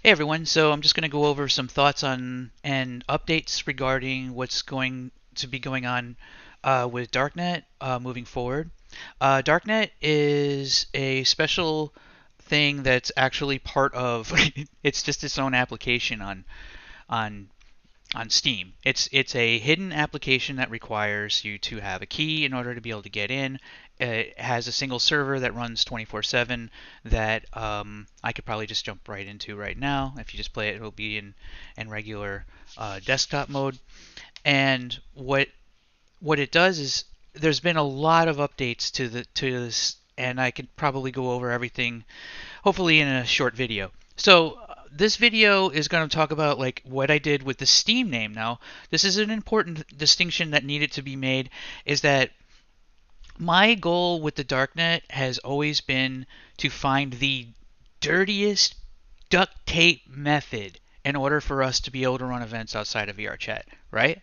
Hey everyone, so I'm just going to go over some thoughts on and updates regarding what's going to be going on with Darknet moving forward. Darknet is a special thing that's actually part of it's just its own application on on Steam. It's a hidden application that requires you to have a key in order to be able to get in. It has a single server that runs 24/7 that I could probably just jump right into right now. If you just play it, it'll be in regular desktop mode. And what it does is there's been a lot of updates to this, and I could probably go over everything hopefully in a short video. So this video is going to talk about like what I did with the Steam name. Now, this is an important distinction that needed to be made, is that my goal with the Darknet has always been to find the dirtiest duct tape method in order for us to be able to run events outside of VRChat, right?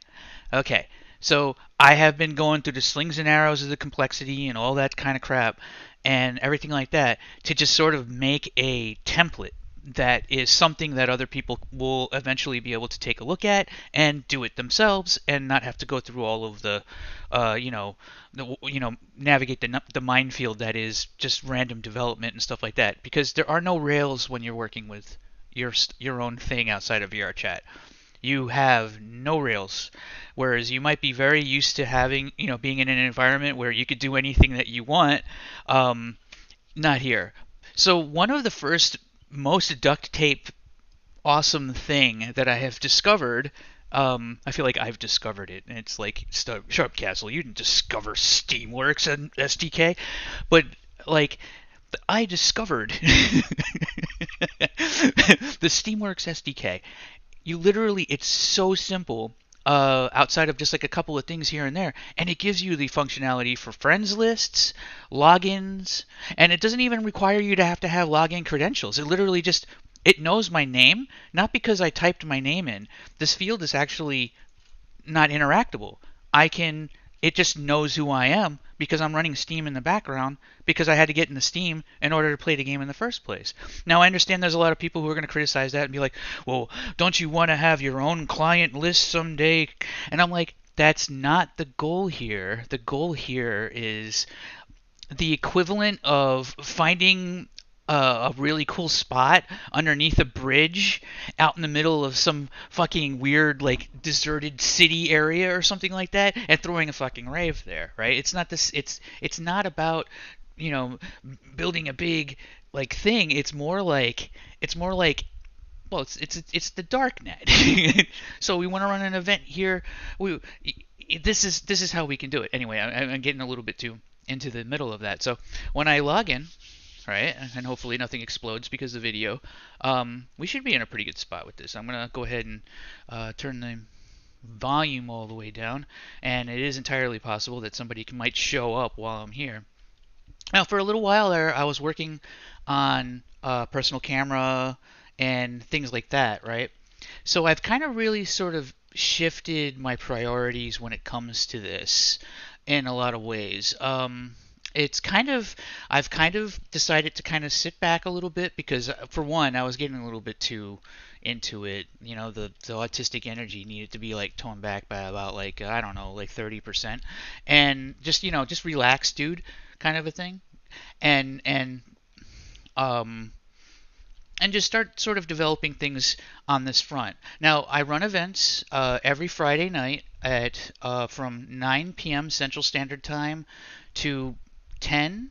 Okay, so I have been going through the slings and arrows of the complexity and all that kind of crap and everything like that to just sort of make a template that is something that other people will eventually be able to take a look at and do it themselves and not have to go through all of the, navigate the minefield that is just random development and stuff like that. Because there are no rails when you're working with your own thing outside of VRChat. You have no rails, whereas you might be very used to having, being in an environment where you could do anything that you want. Um, Not here. So one of the first most duct tape awesome thing that I have discovered. I feel like I've discovered it, and it's like, shut up, Castle. You didn't discover Steamworks and SDK, but like I discovered the Steamworks SDK. You literally, it's so simple. Outside of just like a couple of things here and there, and it gives you the functionality for friends lists, logins, and it doesn't even require you to have login credentials. It literally just it knows my name, not because I typed my name in. This field is actually not interactable. I can It just knows who I am because I'm running Steam in the background because I had to get into Steam in order to play the game in the first place. Now I understand there's a lot of people who are going to criticize that and be like, "Well, don't you want to have your own client list someday?" And I'm like, that's not the goal here. The goal here is the equivalent of finding a really cool spot underneath a bridge out in the middle of some fucking weird like deserted city area or something like that and throwing a fucking rave there, right? It's not about, you know, building a big like thing. It's more like well, it's the dark net. So we want to run an event here. We this is how we can do it. Anyway, I'm getting a little bit too into the middle of that. So when I log in, right, and hopefully nothing explodes because of the video, we should be in a pretty good spot with this. I'm gonna go ahead and turn the volume all the way down, and it is entirely possible that somebody might show up while I'm here. Now, for a little while there, I was working on personal camera and things like that, right? So I've kind of really sort of shifted my priorities when it comes to this in a lot of ways. It's kind of I've kind of decided to kind of sit back a little bit because for one, I was getting a little bit too into it. You know, the autistic energy needed to be like toned back by about like I don't know, like 30%, and just just relax, dude, kind of a thing, and um and just start sort of developing things on this front. Now, I run events every Friday night at from 9 p.m. Central Standard Time to 10,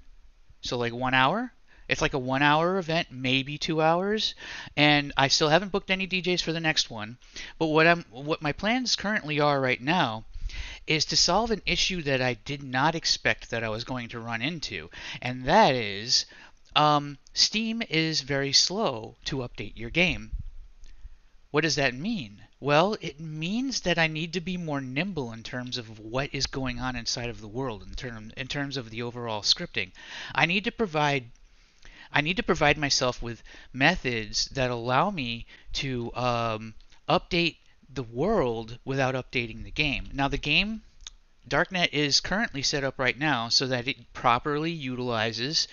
so like 1 hour. It's like a 1 hour event, maybe 2 hours, and I still haven't booked any DJs for the next one. But what my plans currently are right now is to solve an issue that I did not expect that I was going to run into, and that is Steam is very slow to update your game. What does that mean? Well, it means that I need to be more nimble in terms of what is going on inside of the world in terms of the overall scripting. I need to provide I need to provide myself with methods that allow me to update the world without updating the game. Now, the game Darknet is currently set up right now so that it properly utilizes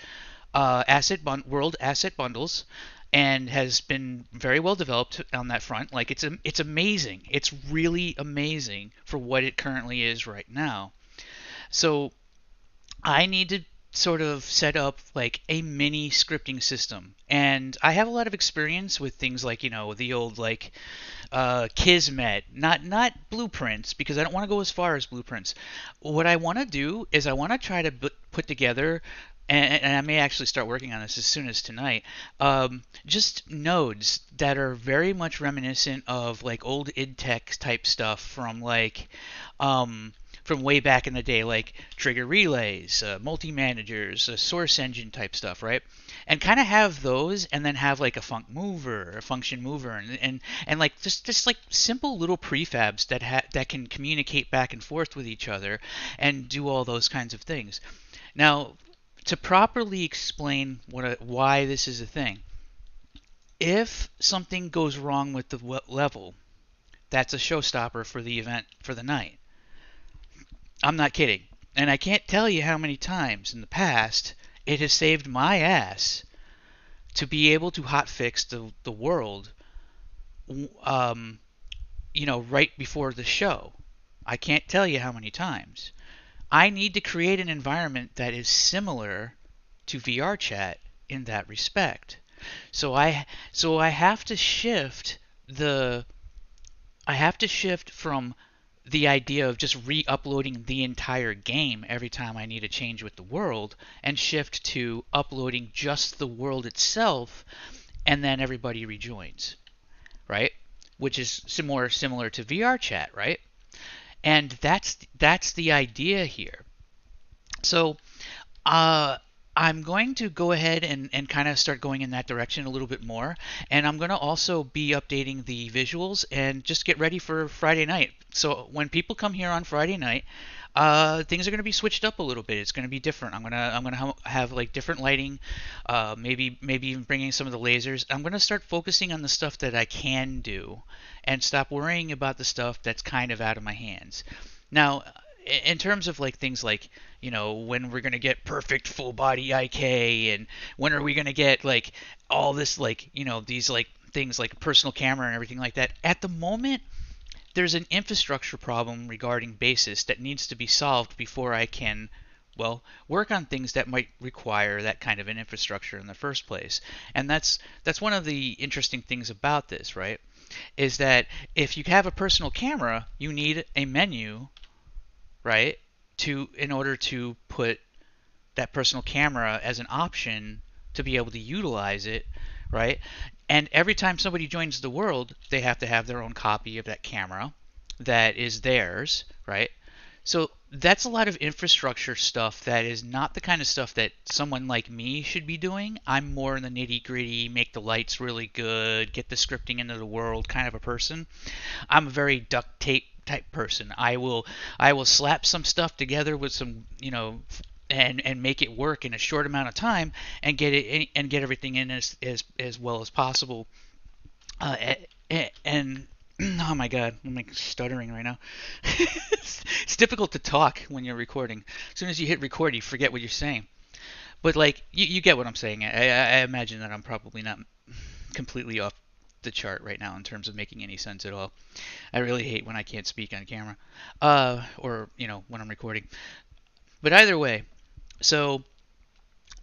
world asset bundles and has been very well developed on that front. Like it's amazing. It's really amazing for what it currently is right now. So I need to sort of set up like a mini scripting system. And I have a lot of experience with things like, the old like Kismet, not blueprints, because I don't want to go as far as blueprints. What I want to do is I want to try to put together, and I may actually start working on this as soon as tonight, just nodes that are very much reminiscent of like old id Tech type stuff from way back in the day, like trigger relays, multi-managers, source engine type stuff, right? And kind of have those, and then have like a a function mover, and like just like simple little prefabs that can communicate back and forth with each other and do all those kinds of things. Now, to properly explain why this is a thing, if something goes wrong with the level, that's a showstopper for the event for the night. I'm not kidding. And I can't tell you how many times in the past it has saved my ass to be able to hotfix the world, right before the show. I can't tell you how many times. I need to create an environment that is similar to VR chat in that respect. So I have to shift the I have to shift from the idea of just re-uploading the entire game every time I need a change with the world, and shift to uploading just the world itself, and then everybody rejoins, right? Which is more similar to VR chat, right? And that's the idea here. So I'm going to go ahead and kind of start going in that direction a little bit more. And I'm going to also be updating the visuals and just get ready for Friday night. So when people come here on Friday night, things are going to be switched up a little bit. It's going to be different. I'm gonna have like different lighting, maybe even bringing some of the lasers. I'm going to start focusing on the stuff that I can do, and stop worrying about the stuff that's kind of out of my hands. Now, in terms of like things like, when we're going to get perfect full body IK, and when are we going to get like all this, like, these like things like personal camera and everything like that, at the moment there's an infrastructure problem regarding basis that needs to be solved before I can, well, work on things that might require that kind of an infrastructure in the first place. And that's one of the interesting things about this, right? Is that if you have a personal camera, you need a menu, right? In order to put that personal camera as an option to be able to utilize it, right? And every time somebody joins the world, they have to have their own copy of that camera that is theirs, right? So that's a lot of infrastructure stuff that is not the kind of stuff that someone like me should be doing. I'm more in the nitty gritty, make the lights really good, get the scripting into the world kind of a person. I'm a very duct tape type person. I will slap some stuff together with some, and make it work in a short amount of time, and get everything in as well as possible. And oh my god, I'm like stuttering right now. It's difficult to talk when you're recording. As soon as you hit record, you forget what you're saying. But like you get what I'm saying. I imagine that I'm probably not completely off the chart right now in terms of making any sense at all. I really hate when I can't speak on camera, or when I'm recording. But either way, so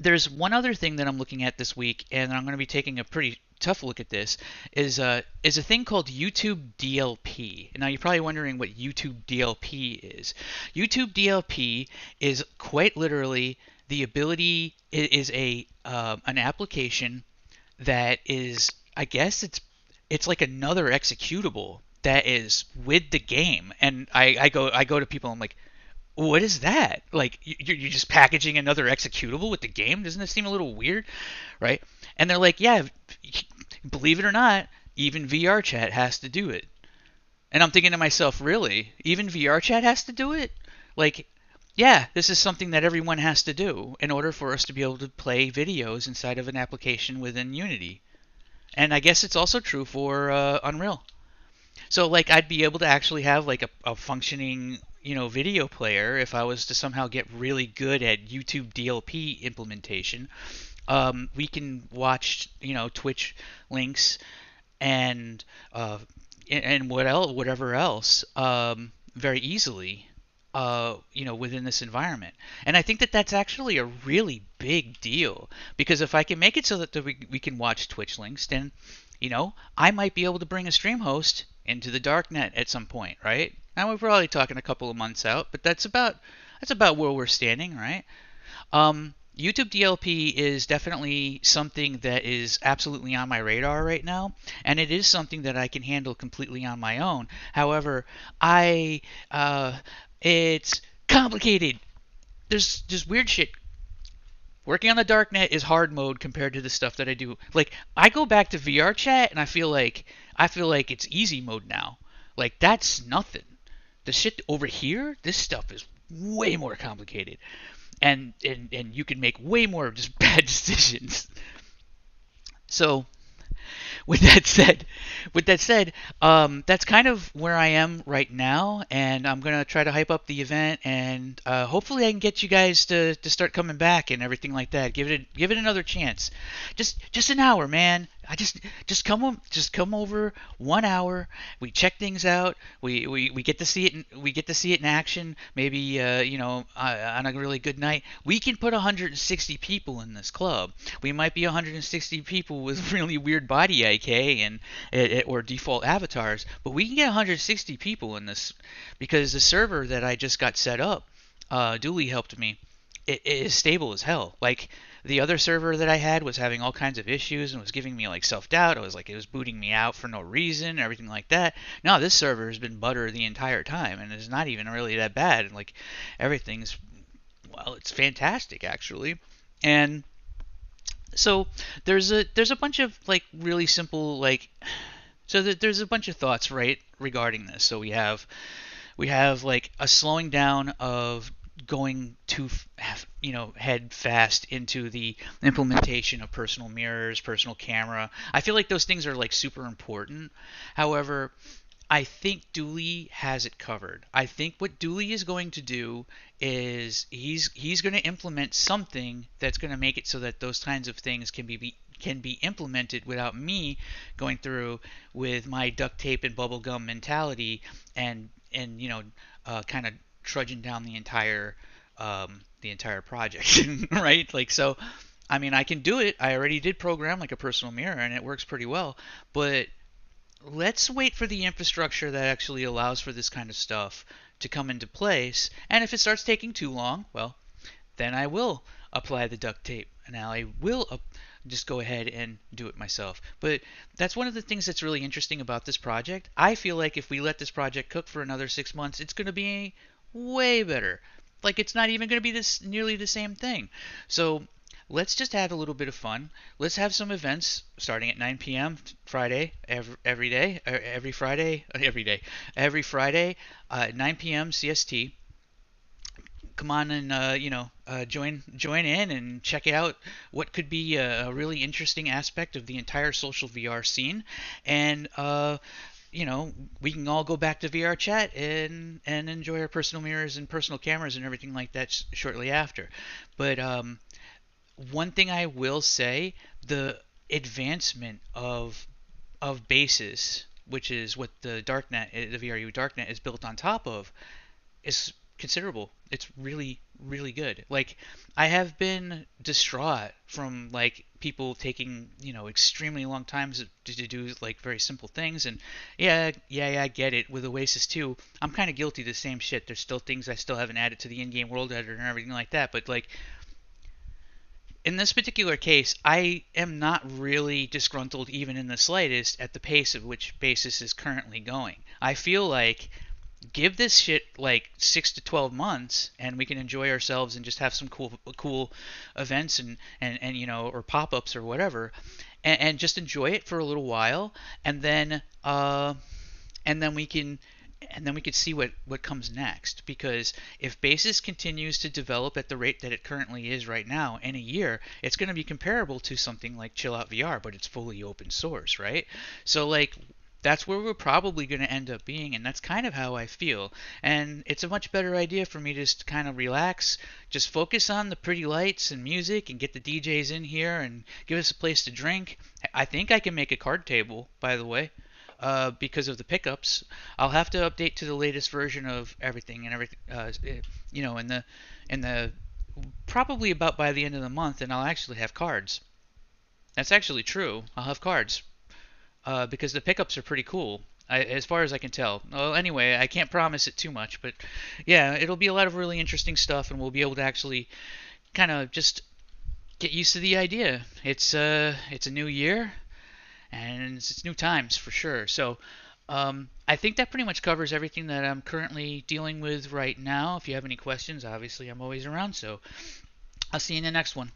there's one other thing that I'm looking at this week, and I'm going to be taking a pretty tough look at this, is a thing called YouTube DLP. Now you're probably wondering what YouTube DLP is. YouTube DLP is quite literally the ability, is an application that is, I guess it's like another executable that is with the game. And I go to people, I'm like, what is that? Like, you're just packaging another executable with the game? Doesn't that seem a little weird, right? And they're like, yeah, believe it or not, even VR chat has to do it. And I'm thinking to myself, really? Even VR chat has to do it? Like, yeah, this is something that everyone has to do in order for us to be able to play videos inside of an application within Unity. And I guess it's also true for Unreal. So like I'd be able to actually have like a functioning, video player if I was to somehow get really good at YouTube DLP implementation. We can watch, Twitch links and uh, and whatever else, very easily, within this environment. And I think that that's actually a really big deal, because if I can make it so that we can watch Twitch links, then, I might be able to bring a stream host into the darknet at some point, right? Now we're probably talking a couple of months out, but that's about where we're standing, right? YouTube DLP is definitely something that is absolutely on my radar right now, and it is something that I can handle completely on my own. However, I it's complicated. There's just weird shit. Working on the darknet is hard mode compared to the stuff that I do. Like, I go back to VR chat and I feel like it's easy mode now. Like, that's nothing. The shit over here, this stuff is way more complicated, and you can make way more just bad decisions. So with that said, that's kind of where I am right now, and I'm gonna try to hype up the event, and hopefully I can get you guys to start coming back and everything like that. Give it another chance. Just an hour, man. Just come over 1 hour. We check things out. We get to see it. We get to see it in action. Maybe on a really good night, we can put 160 people in this club. We might be 160 people with really weird body IK and or default avatars, but we can get 160 people in this, because the server that I just got set up, Dooley helped me. It is stable as hell. Like, the other server that I had was having all kinds of issues and was giving me like self-doubt. I was like, it was booting me out for no reason and everything like that. No, this server has been butter the entire time, and it's not even really that bad. And like, everything's, well, it's fantastic actually. And so there's a bunch of like really simple, like, there's a bunch of thoughts, right, regarding this. So we have like a slowing down of going too head fast into the implementation of personal mirrors, personal camera. I feel like those things are like super important. However, I think Dooley has it covered. I think what Dooley is going to do is he's going to implement something that's going to make it so that those kinds of things can be implemented without me going through with my duct tape and bubblegum mentality, and kind of trudging down the entire project, right? Like, so, I mean, I can do it. I already did program like a personal mirror, and it works pretty well. But let's wait for the infrastructure that actually allows for this kind of stuff to come into place. And if it starts taking too long, well, then I will apply the duct tape, and I will just go ahead and do it myself. But that's one of the things that's really interesting about this project. I feel like if we let this project cook for another 6 months, it's going to be way better. Like, it's not even going to be this nearly the same thing. So let's just have a little bit of fun. Let's have some events starting at 9 p.m. Friday, every day, every Friday, every Friday, 9 p.m. CST. Come on and join in and check out what could be a really interesting aspect of the entire social VR scene, and we can all go back to VR chat and enjoy our personal mirrors and personal cameras and everything like that shortly after. But one thing I will say, the advancement of bases, which is what the Darknet, the VRU Darknet is built on top of, is considerable. It's really, really good. Like, I have been distraught from like people taking extremely long times to do like very simple things. And yeah, I get it. With Oasis 2, I'm kind of guilty of the same shit. There's still things I still haven't added to the in-game world editor and everything like that. But like, in this particular case, I am not really disgruntled even in the slightest at the pace at which Basis is currently going. I feel like, give this shit like 6 to 12 months and we can enjoy ourselves and just have some cool events and or pop-ups or whatever, and just enjoy it for a little while, and then we can see what comes next. Because if Basis continues to develop at the rate that it currently is right now, in a year it's going to be comparable to something like Chill Out VR, but it's fully open source, right? So like, That's where we're probably going to end up being, and that's kind of how I feel. And it's a much better idea for me to just kind of relax, just focus on the pretty lights and music, and get the DJs in here and give us a place to drink. I think I can make a card table, by the way, because of the pickups. I'll have to update to the latest version of everything and everything, in the probably about by the end of the month, and I'll actually have cards. That's actually true. I'll have cards because the pickups are pretty cool. As far as I can tell. Well, anyway, I can't promise it too much, but yeah, it'll be a lot of really interesting stuff, and we'll be able to actually kind of just get used to the idea. It's a new year, and it's new times for sure. So I think that pretty much covers everything that I'm currently dealing with right now. If you have any questions, obviously I'm always around. So I'll see you in the next one.